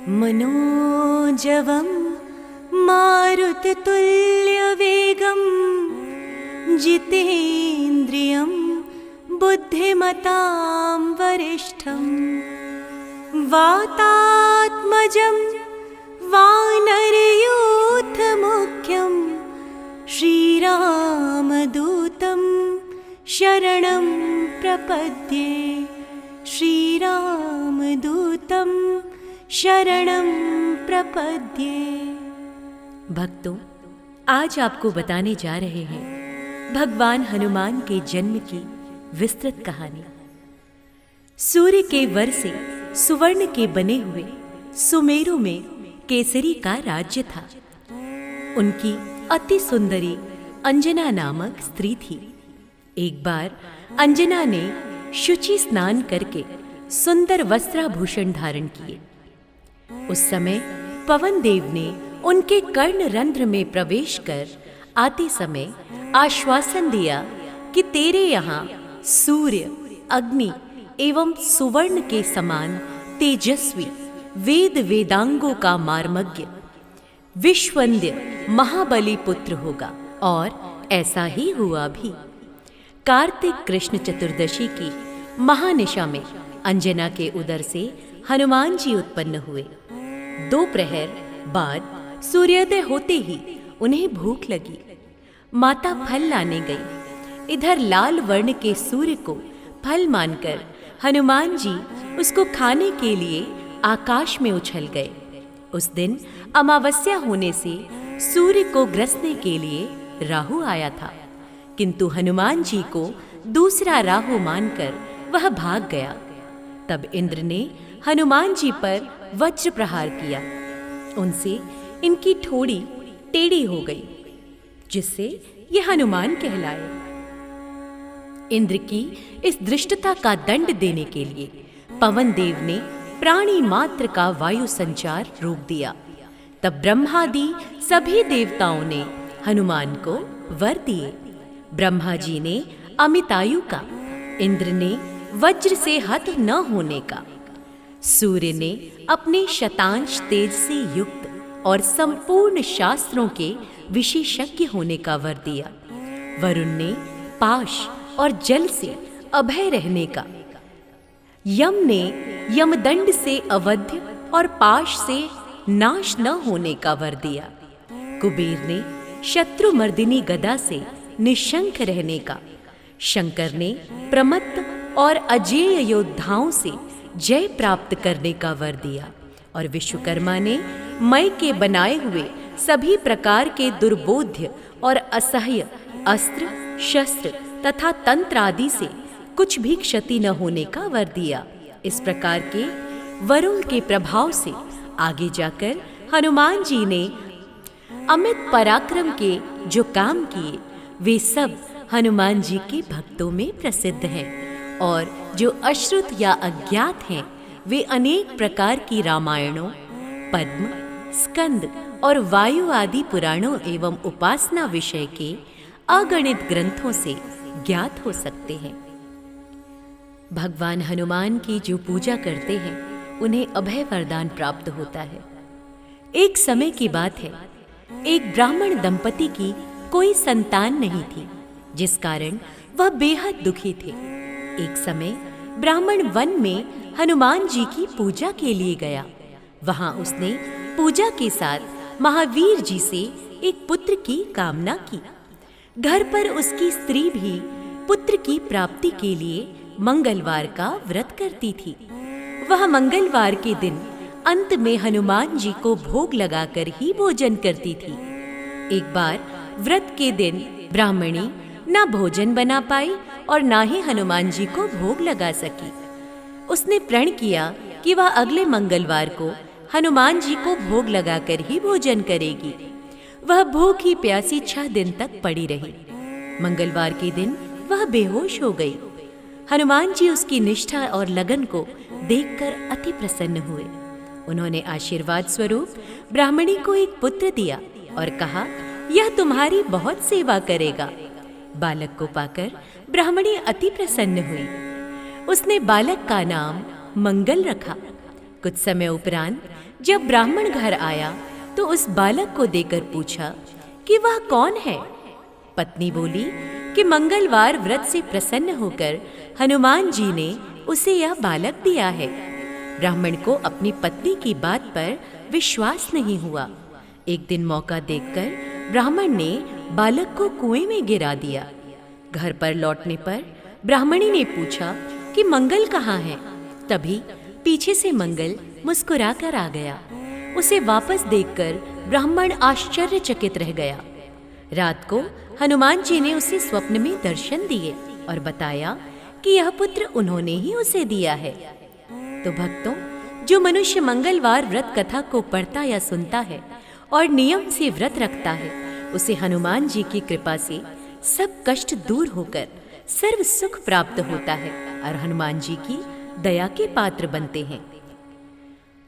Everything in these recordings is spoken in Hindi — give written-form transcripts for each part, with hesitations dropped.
मनोजवं मारुततुल्यवेगं जितेन्द्रियं बुद्धिमतां वरिष्ठं वातात्मजं वानरयूथमुख्यं श्रीरामदूतं शरणं प्रपद्ये। श्रीरामदूतं शरणं प्रपद्ये। भक्तों, आज आपको बताने जा रहे हैं भगवान हनुमान के जन्म की विस्तृत कहानी। सूर्य के वर से सुवर्ण के बने हुए सुमेरु में केसरी का राज्य था। उनकी अति सुंदरी अंजना नामक स्त्री थी। एक बार अंजना ने शुचि स्नान करके सुंदर वस्त्राभूषण धारण किए। उस समय पवन देव ने उनके कर्ण रंध्र में प्रवेश कर आते समय आश्वासन दिया कि तेरे यहाँ सूर्य, अग्नि एवं सुवर्ण के समान तेजस्वी वेद वेदांगों का मार्मज्ञ विश्ववंद्य महाबली पुत्र होगा। और ऐसा ही हुआ भी। कार्तिक कृष्ण चतुर्दशी की महानिशा में अंजना के उदर से हनुमान जी उत्पन्न हुए। दोपहर बाद सूर्योदय होते ही उन्हें भूख लगी। माता फल लाने गई। इधर लाल वर्ण के सूर्य को फल मानकर हनुमान जी उसको खाने के लिए आकाश में उछल गए। उस दिन अमावस्या होने से सूर्य को ग्रसने के लिए राहु आया था, किंतु हनुमान जी को दूसरा राहु मानकर वह भाग गया। तब इंद्र ने हनुमान जी पर वज्र प्रहार किया। उनसे इनकी ठोड़ी टेढ़ी हो गई, जिससे ये हनुमान कहलाए। इंद्र की इस दृष्टता का दंड देने के लिए पवन देव ने प्राणी मात्र का वायु संचार रोक दिया। तब ब्रह्मादि सभी देवताओं ने हनुमान को वर दिए। ब्रह्मा जी ने अमितायु का, इंद्र ने वज्र से हत न होने का, सूर्य ने अपने शतांश तेज से युक्त और संपूर्ण शास्त्रों के विशेषज्ञ होने का वर दिया। वरुण ने पाश और जल से अभय रहने का, यम ने यमदंड से अवध्य और पाश से नाश न होने का वर दिया। कुबेर ने शत्रुमर्दिनी गदा से निशंक रहने का, शंकर ने प्रमत्त और अजेय योद्धाओं से जय प्राप्त करने का वर दिया। और विश्वकर्मा ने मय के बनाए हुए सभी प्रकार के दुर्बोध्य और असह्य अस्त्र शस्त्र तथा तंत्र आदि से कुछ भी क्षति न होने का वर दिया। इस प्रकार के वरों के प्रभाव से आगे जाकर हनुमान जी ने अमित पराक्रम के जो काम किए वे सब हनुमान जी के भक्तों में प्रसिद्ध हैं। और जो अश्रुत या अज्ञात हैं वे अनेक प्रकार की रामायणों, पद्म, स्कंद और वायु आदि पुराणों एवं उपासना विषय के अगणित ग्रंथों से ज्ञात हो सकते हैं। भगवान हनुमान की जो पूजा करते हैं उन्हें अभय वरदान प्राप्त होता है। एक समय की बात है, एक ब्राह्मण दंपति की कोई संतान नहीं थी, जिस कारण वह बेहद दुखी थे। एक समय ब्राह्मण वन में हनुमान जी की पूजा के लिए गया। वहां उसने पूजा के साथ महावीर जी से एक पुत्र की कामना की। घर पर उसकी स्त्री भी पुत्र की प्राप्ति के लिए मंगलवार का व्रत करती थी। वह मंगलवार के दिन अंत में हनुमान जी को भोग लगाकर ही भोजन करती थी। एक बार व्रत के दिन ब्राह्मणी न भोजन बना पाई और ना ही हनुमान जी को भोग लगा सकी। उसने प्रण किया कि वह अगले मंगलवार को हनुमान जी को भोग लगाकर ही भोजन करेगी। वह भूखी प्यासी 6 दिन तक पड़ी रही। मंगलवार के दिन वह बेहोश हो गई। हनुमान जी उसकी निष्ठा और लगन को देखकर अति प्रसन्न हुए। उन्होंने आशीर्वाद स्वरूप ब्राह्मणी को एक पुत्र दिया और कहा, यह तुम्हारी बहुत सेवा करेगा। बालक को पाकर ब्राह्मणी अति प्रसन्न हुई। उसने बालक का नाम मंगल रखा। कुछ समय उपरांत जब ब्राह्मण घर आया तो उस बालक को देकर पूछा कि वह कौन है। पत्नी बोली कि मंगलवार व्रत से प्रसन्न होकर हनुमान जी ने उसे यह बालक दिया है। ब्राह्मण को अपनी पत्नी की बात पर विश्वास नहीं हुआ। एक दिन मौका देखकर ब्राह्मण ने बालक को कुएं में गिरा दिया। घर पर लौटने पर ब्राह्मणी ने पूछा कि मंगल कहाँ है। तभी पीछे से मंगल मुस्कुराकर आ गया। उसे वापस देखकर ब्राह्मण आश्चर्यचकित रह गया। रात को हनुमान जी ने उसे स्वप्न में दर्शन दिए और बताया कि यह पुत्र उन्होंने ही उसे दिया है। तो भक्तों, जो मनुष्य मंगलवार व्रत कथा को पढ़ता या सुनता है और नियम से व्रत रखता है, उसे हनुमान जी की कृपा से सब कष्ट दूर होकर सर्व सुख प्राप्त होता है और हनुमान जी की दया के पात्र बनते हैं।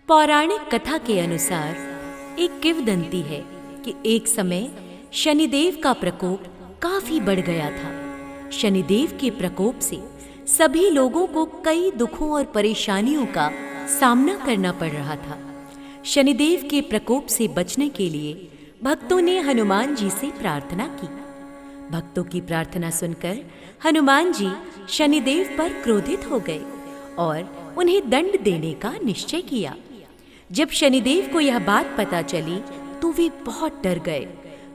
पौराणिक कथा के अनुसार एक किंवदंती है कि एक समय शनिदेव का प्रकोप काफी बढ़ गया था। शनिदेव के प्रकोप से सभी लोगों को कई दुखों और परेशानियों का सामना करना पड़ रहा था। शनिदेव के प्रकोप से बचने के लिए भक्तों ने हनुमान जी से प्रार्थना की। भक्तों की प्रार्थना सुनकर हनुमान जी शनिदेव पर क्रोधित हो गए और उन्हें दंड देने का निश्चय किया। जब शनिदेव को यह बात पता चली तो वे बहुत डर गए।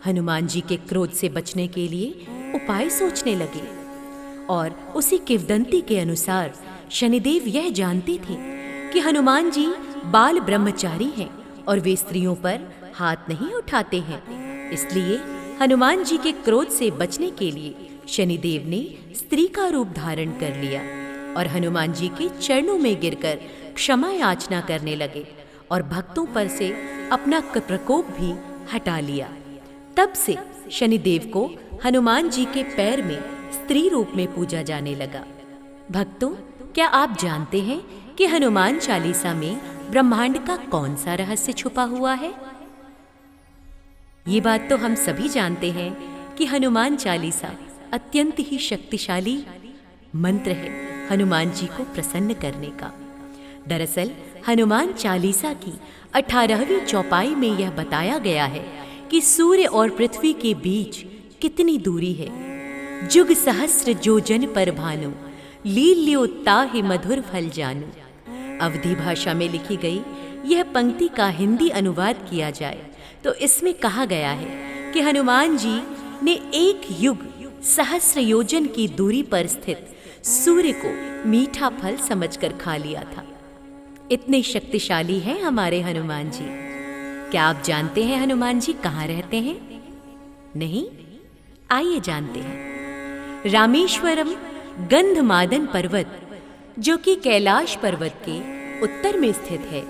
हनुमान जी के क्रोध से बचने के लिए उपाय सोचने लगे और उसी किंवदंती के अनुसार शनिदेव यह जानते थे कि हनुमान जी बाल ब्रह्मचारी हैं और वे स्त्रियों पर हाथ नहीं उठाते हैं। इसलिए हनुमान जी के क्रोध से बचने के लिए शनिदेव ने स्त्री का रूप धारण कर लिया और हनुमान जी के चरणों में गिरकर क्षमा याचना करने लगे और भक्तों पर से अपना प्रकोप भी हटा लिया। तब से शनिदेव को हनुमान जी के पैर में स्त्री रूप में पूजा जाने लगा। भक्तों, क्या आप जानते हैं कि हनुमान चालीसा में ब्रह्मांड का कौन सा रहस्य छुपा हुआ है? ये बात तो हम सभी जानते हैं कि हनुमान चालीसा अत्यंत ही शक्तिशाली मंत्र है हनुमान जी को प्रसन्न करने का। दरअसल हनुमान चालीसा की 18वीं चौपाई में यह बताया गया है कि सूर्य और पृथ्वी के बीच कितनी दूरी है। जुग सहस्र जोजन पर भानु, लील्यो ताहि मधुर फल जानू। अवधी भाषा में लिखी गई यह पंक्ति का हिंदी अनुवाद किया जाए तो इसमें कहा गया है कि हनुमान जी ने एक युग सहस्र योजन की दूरी पर स्थित सूर्य को मीठा फल समझकर खा लिया था। इतने शक्तिशाली हैं हमारे हनुमान जी। क्या आप जानते हैं हनुमान जी कहाँ रहते हैं? नहीं? आइए जानते हैं। रामेश्वरम गंधमादन पर्वत, जो कि कैलाश पर्वत के उत्तर में स्थित है,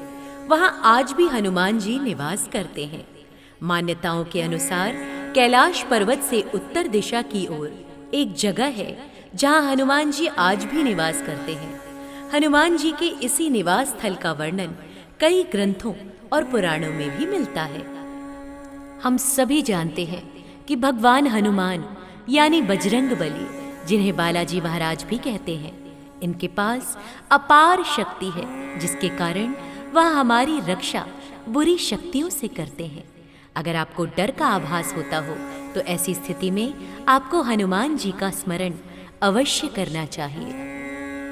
वहां आज भी हनुमान जी निवास करते हैं। मान्यताओं के अनुसार कैलाश पर्वत से उत्तर दिशा की ओर एक जगह है जहां हनुमान जी आज भी निवास करते हैं। हनुमान जी के इसी निवास स्थल का वर्णन कई ग्रंथों और पुराणों में भी मिलता है। हम सभी जानते हैं कि भगवान हनुमान यानी बजरंगबली, जिन्हें बालाजी महाराज भी कहते हैं, इनके पास अपार शक्ति है जिसके कारण वह हमारी रक्षा बुरी शक्तियों से करते हैं। अगर आपको डर का आभास होता हो तो ऐसी स्थिति में आपको हनुमान जी का स्मरण अवश्य करना चाहिए।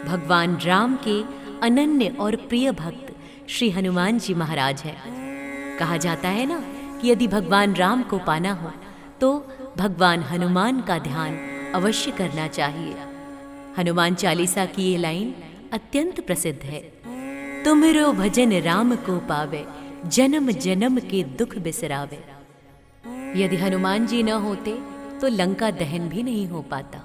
भगवान राम के अनन्य और प्रिय भक्त श्री हनुमान जी महाराज हैं। कहा जाता है ना कि यदि भगवान राम को पाना हो तो भगवान हनुमान का ध्यान अवश्य करना चाहिए। हनुमान चालीसा की ये लाइन अत्यंत प्रसिद्ध है। तुमरो भजन राम को पावे, जन्म जन्म के दुख बिसरावे। यदि हनुमान जी न होते तो लंका दहन भी नहीं हो पाता।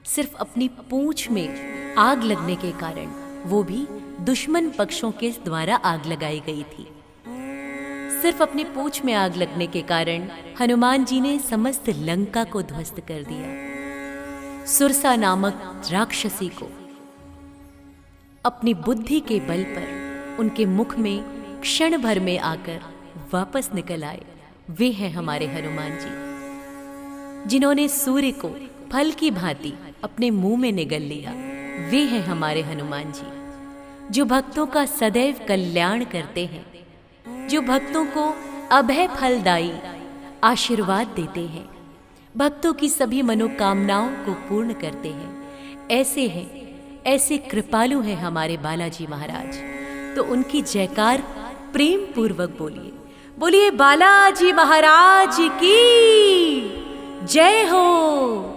सिर्फ अपनी पूंछ में आग लगने के कारण, वो भी दुश्मन पक्षों के द्वारा आग लगाई गई थी। सिर्फ अपनी पूंछ में आग लगने के कारण हनुमान जी ने समस्त लंका को ध्वस्त कर दिया। सुरसा नामक राक्षसी को अपनी बुद्धि के बल पर उनके मुख में क्षण भर में आकर वापस निकल आए, वे हैं हमारे हनुमान जी। जिन्होंने सूर्य को फल की भांति अपने मुंह में निगल लिया, वे हैं हमारे हनुमान जी। जो भक्तों का सदैव कल्याण करते हैं, जो भक्तों को अभय फलदायी आशीर्वाद देते हैं, भक्तों की सभी मनोकामनाओं को पूर्ण करते हैं। ऐसे हैं, ऐसे कृपालु हैं हमारे बालाजी महाराज। तो उनकी जयकार प्रेम पूर्वक बोलिए। बोलिए बालाजी महाराज की जय हो।